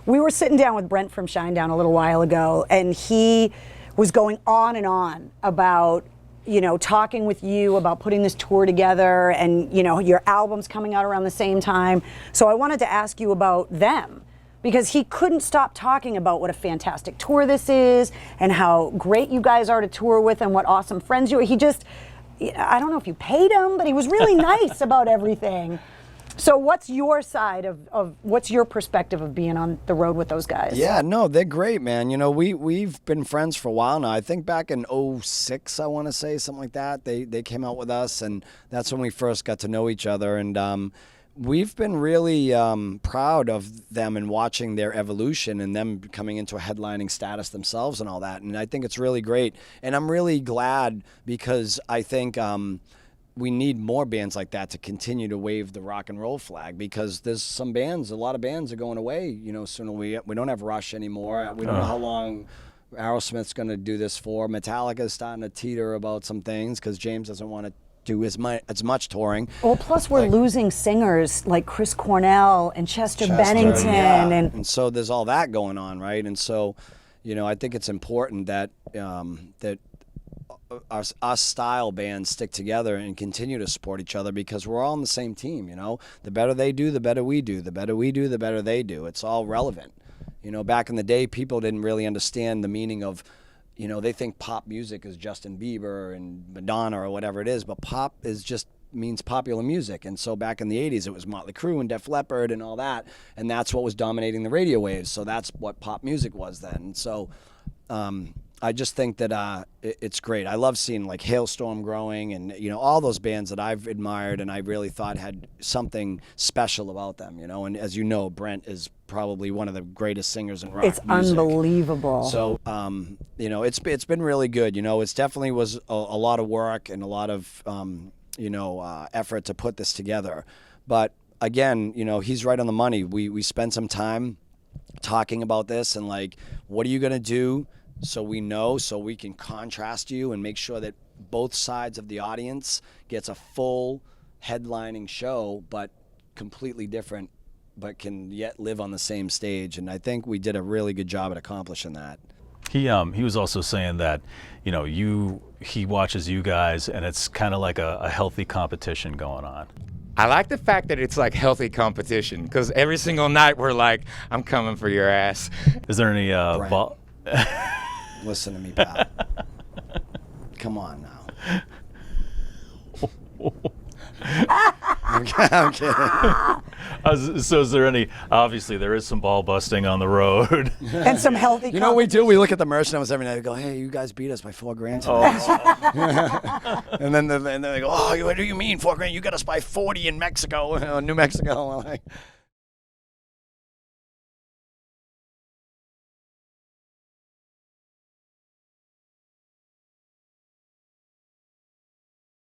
we were sitting down with Brent from Shinedown a little while ago, and he was going on and on about, you know, talking with you about putting this tour together, and, you know, your album's coming out around the same time. So I wanted to ask you about them, because he couldn't stop talking about what a fantastic tour this is and how great you guys are to tour with and what awesome friends you are. He just, I don't know if you paid him, but he was really nice about everything. So what's your side of what's your perspective of being on the road with those guys? Yeah, no, they're great, man. You know, we've been friends for a while now. I think back in 06, I want to say, something like that. They came out with us, and that's when we first got to know each other. And we've been really proud of them and watching their evolution and them coming into a headlining status themselves and all that. And I think it's really great. And I'm really glad, because I think we need more bands like that to continue to wave the rock and roll flag, because there's some bands, a lot of bands are going away, you know, soon. We don't have Rush anymore. We don't know how long Aerosmith's going to do this for. Metallica's starting to teeter about some things because James doesn't want to do as much touring. Well, plus we're losing singers like Chris Cornell and Chester Bennington. Yeah. And so there's all that going on, right? And so, you know, I think it's important that that us style bands stick together and continue to support each other, because we're all on the same team, you know. The better they do, the better we do. The better we do, the better they do. It's all relevant. You know, back in the day, people didn't really understand the meaning of, you know, they think pop music is Justin Bieber and Madonna or whatever it is, but pop is just means popular music. And so back in the 80s, it was Motley Crue and Def Leppard and all that, and that's what was dominating the radio waves. So that's what pop music was then. And so I just think that it's great. I love seeing like Hailstorm growing, and, you know, all those bands that I've admired and I really thought had something special about them, you know. And as you know, Brent is probably one of the greatest singers in rock music. It's unbelievable. So, you know, it's been really good. You know, it's definitely was a lot of work and a lot of, you know, effort to put this together. But again, you know, he's right on the money. We spent some time talking about this and like, what are you going to do so we know, so we can contrast you and make sure that both sides of the audience gets a full headlining show, but completely different, but can yet live on the same stage. And I think we did a really good job at accomplishing that. He was also saying that, you know, he watches you guys and it's kind of like a healthy competition going on. I like the fact that it's like healthy competition, because every single night we're like, I'm coming for your ass. Is there any Listen to me, pal. Come on now. I'm kidding. So is there any, obviously there is some ball busting on the road. And some healthy You know what we do? We look at the merch numbers every night and go, hey, you guys beat us by $4,000 tonight. And then they go, oh, what do you mean $4,000? You got us by 40 in Mexico, New Mexico. I'm like,